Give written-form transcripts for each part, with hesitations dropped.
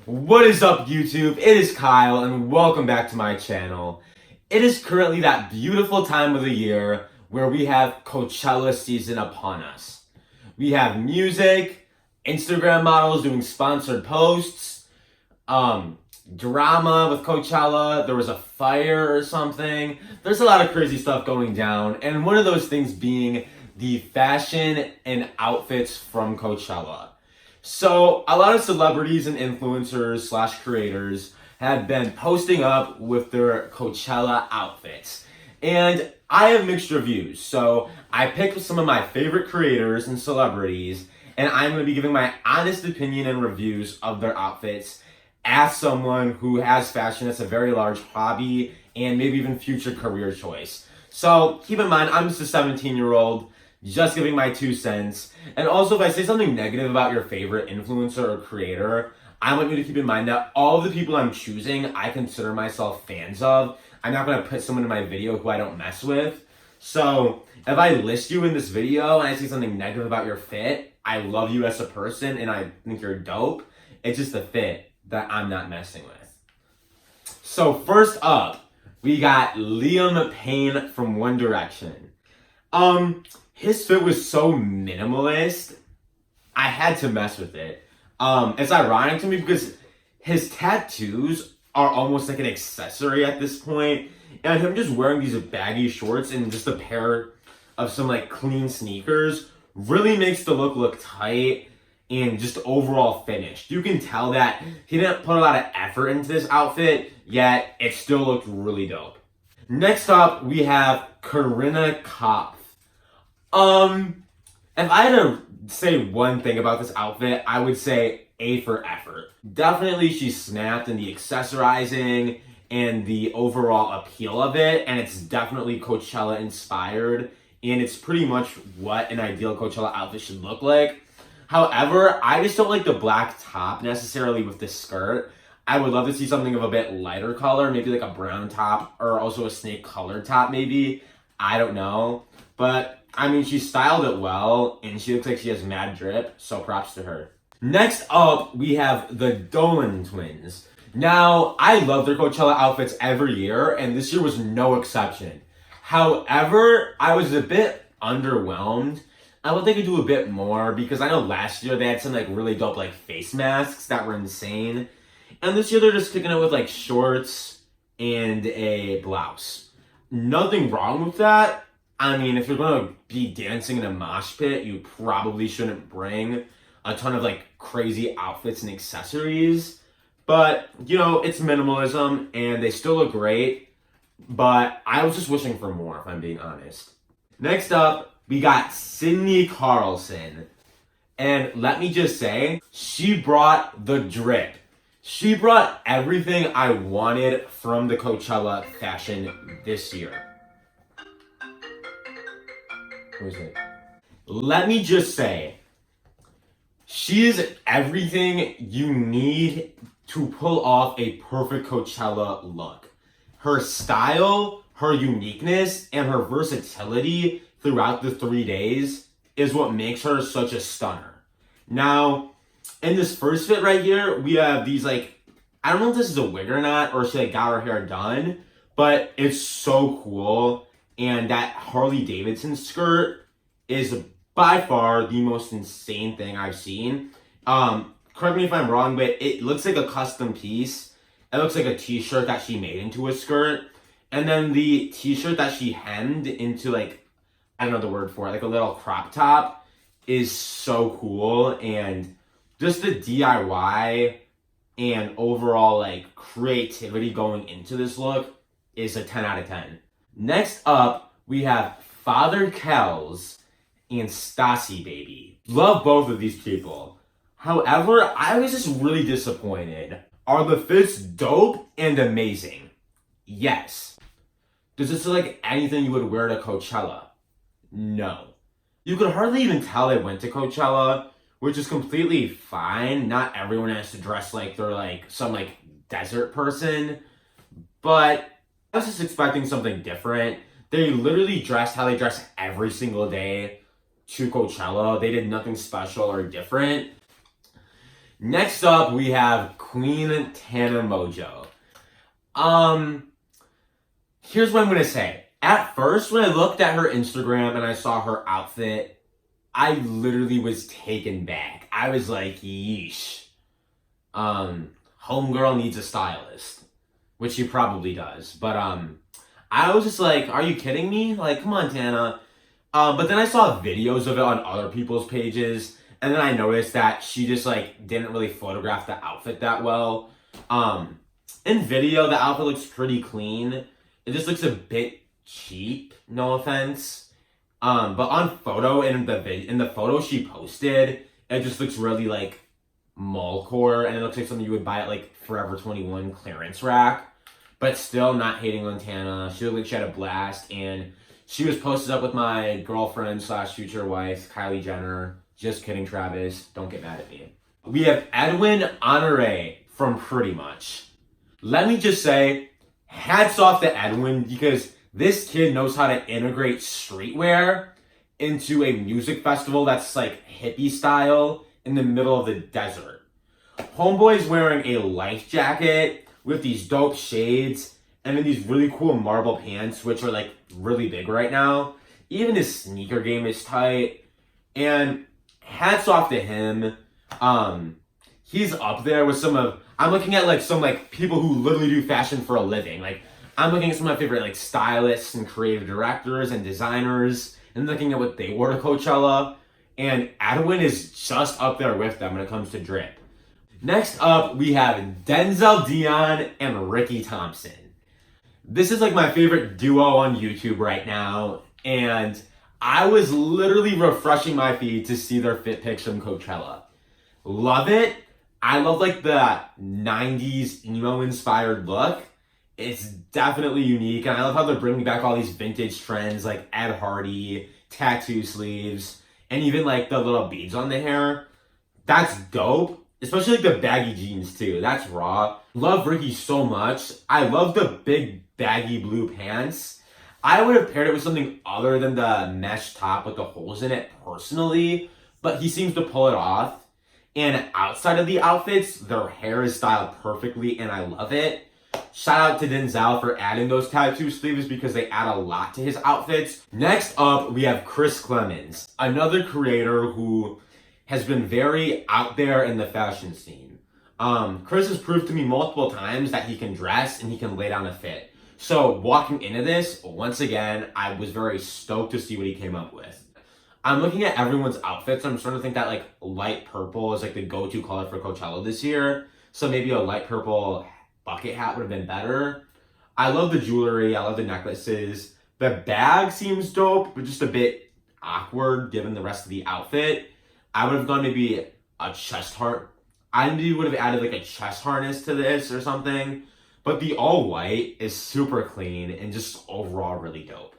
What is up, YouTube? It is Kyle, and welcome back to my channel. It is currently that beautiful time of the year where we have Coachella season upon us. We have music, Instagram models doing sponsored posts, drama with Coachella, there was a fire or something. There's a lot of crazy stuff going down, and one of those things being the fashion and outfits from Coachella. So a lot of celebrities and influencers slash creators have been posting up with their Coachella outfits. And I have mixed reviews. So I picked some of my favorite creators and celebrities, and I'm going to be giving my honest opinion and reviews of their outfits as someone who has fashion as a very large hobby and maybe even future career choice. So keep in mind, I'm just a 17-year-old. Just giving my 2 cents. And also, if I say something negative about your favorite influencer or creator, I want you to keep in mind that all of the people I'm choosing, I consider myself fans of. I'm not going to put someone in my video who I don't mess with. So, if I list you in this video and I say something negative about your fit, I love you as a person and I think you're dope. It's just the fit that I'm not messing with. So, first up, we got Leona Payne from One Direction. His fit was so minimalist, I had to mess with it. It's ironic to me because his tattoos are almost like an accessory at this point, and him just wearing these baggy shorts and just a pair of some like clean sneakers really makes the look tight and just overall finished. You can tell that he didn't put a lot of effort into this outfit, yet it still looked really dope. Next up, we have Karina Perez. If I had to say one thing about this outfit, I would say A for effort. Definitely she snapped in the accessorizing and the overall appeal of it, and it's definitely Coachella inspired, and it's pretty much what an ideal Coachella outfit should look like. However, I just don't like the black top necessarily with the skirt. I would love to see something of a bit lighter color, maybe like a brown top, or also a snake colored top maybe. I don't know. But, I mean, she styled it well, and she looks like she has mad drip, so props to her. Next up, we have the Dolan Twins. Now, I love their Coachella outfits every year, and this year was no exception. However, I was a bit underwhelmed. I would they could do a bit more, because I know last year they had some, like, really dope, like, face masks that were insane. And this year they're just kicking it with, like, shorts and a blouse. Nothing wrong with that. I mean, if you're going to be dancing in a mosh pit, you probably shouldn't bring a ton of, like, crazy outfits and accessories. But, you know, it's minimalism, and they still look great. But I was just wishing for more, if I'm being honest. Next up, we got Sydney Carlsen. And let me just say, she brought the drip. She brought everything I wanted from the Coachella fashion this year. Let me just say, she is everything you need to pull off a perfect Coachella look. Her style, her uniqueness, and her versatility throughout the 3 days is what makes her such a stunner. Now, in this first fit right here, we have these like, I don't know if this is a wig or not, or she like got her hair done, but it's so cool. And that Harley Davidson skirt is by far the most insane thing I've seen. Correct me if I'm wrong, but it looks like a custom piece. It looks like a t-shirt that she made into a skirt. And then the t-shirt that she hemmed into like, I don't know the word for it, like a little crop top is so cool. And just the DIY and overall like creativity going into this look is a 10 out of 10. Next up, we have Father Kells and Stassi Baby. Love both of these people. However, I was just really disappointed. Are the fits dope and amazing? Yes. Does this look like anything you would wear to Coachella? No. You could hardly even tell they went to Coachella, which is completely fine. Not everyone has to dress like they're like some like desert person, but I was just expecting something different. They literally dressed how they dress every single day to Coachella. They did nothing special or different. Next up, we have Queen Tana Mojo. Here's what I'm gonna say. At first, when I looked at her Instagram and I saw her outfit, I literally was taken back. I was like, yeesh. Homegirl needs a stylist, which she probably does. But I was just like, are you kidding me? Like, come on, Tana. But then I saw videos of it on other people's pages, and then I noticed that she just like didn't really photograph the outfit that well. In video, the outfit looks pretty clean. It just looks a bit cheap, no offense. But on photo, in the photo she posted, it just looks really like mallcore, and it looks like something you would buy at like Forever 21 clearance rack. But still, not hating on Tana. She looked like she had a blast, and she was posted up with my girlfriend / future wife, Kylie Jenner. Just kidding, Travis. Don't get mad at me. We have Edwin Honore from Pretty Much. Let me just say, hats off to Edwin, because this kid knows how to integrate streetwear into a music festival that's like hippie style in the middle of the desert. Homeboy's wearing a life jacket with these dope shades and then these really cool marble pants, which are like really big right now. Even his sneaker game is tight. And hats off to him. He's up there with I'm looking at like some like people who literally do fashion for a living. Like, I'm looking at some of my favorite like stylists and creative directors and designers and looking at what they wore to Coachella. And Edwin is just up there with them when it comes to drip. Next up, we have Denzel Dion and Ricky Thompson. This is like my favorite duo on YouTube right now. And I was literally refreshing my feed to see their fit pics from Coachella. Love it. I love like the 90s emo inspired look. It's definitely unique, and I love how they're bringing back all these vintage trends like Ed Hardy, tattoo sleeves, and even like the little beads on the hair. That's dope, especially like the baggy jeans too. That's raw. Love Ricky so much. I love the big baggy blue pants. I would have paired it with something other than the mesh top with the holes in it personally, but he seems to pull it off. And outside of the outfits, their hair is styled perfectly, and I love it. Shout out to Denzel for adding those tattoo sleeves because they add a lot to his outfits. Next up, we have Chris Clemons, another creator who has been very out there in the fashion scene. Chris has proved to me multiple times that he can dress and he can lay down a fit. So walking into this, once again, I was very stoked to see what he came up with. I'm looking at everyone's outfits, and I'm starting to think that like light purple is like the go-to color for Coachella this year. So maybe a light purple bucket hat would have been better. I love the jewelry. I love the necklaces. The bag seems dope, but just a bit awkward given the rest of the outfit. I would have gone maybe a chest heart. I maybe would have added like a chest harness to this or something. But the all white is super clean and just overall really dope.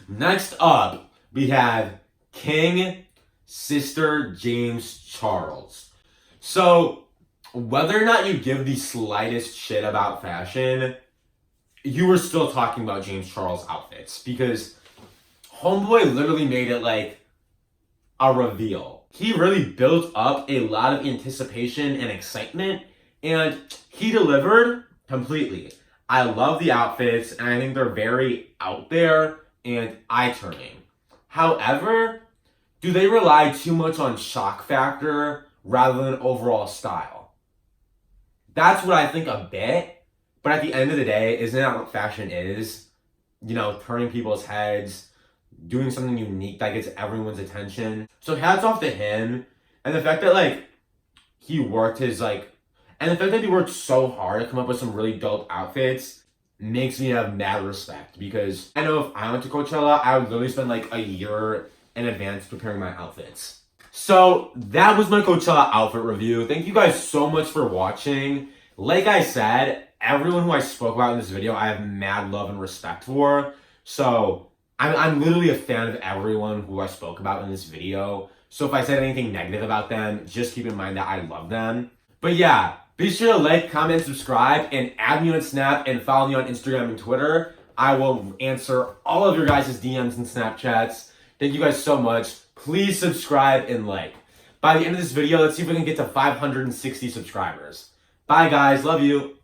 Next up, we have King Sister James Charles. So, whether or not you give the slightest shit about fashion, you were still talking about James Charles outfits because Homeboy literally made it like a reveal. He really built up a lot of anticipation and excitement, and he delivered completely. I love the outfits, and I think they're very out there and eye-turning. However, do they rely too much on shock factor rather than overall style? That's what I think a bit, but at the end of the day, isn't that what fashion is? You know, turning people's heads, doing something unique that gets everyone's attention. So hats off to him, and the fact that like he worked so hard to come up with some really dope outfits makes me have mad respect, because I know if I went to Coachella, I would literally spend like a year in advance preparing my outfits. So that was my Coachella outfit review. Thank you guys so much for watching. Like I said, everyone who I spoke about in this video, I have mad love and respect for. So I'm literally a fan of everyone who I spoke about in this video. So if I said anything negative about them, just keep in mind that I love them. But yeah, be sure to like, comment, subscribe, and add me on Snap and follow me on Instagram and Twitter. I will answer all of your guys' DMs and Snapchats. Thank you guys so much. Please subscribe and like. By the end of this video, let's see if we can get to 560 subscribers. Bye guys, love you.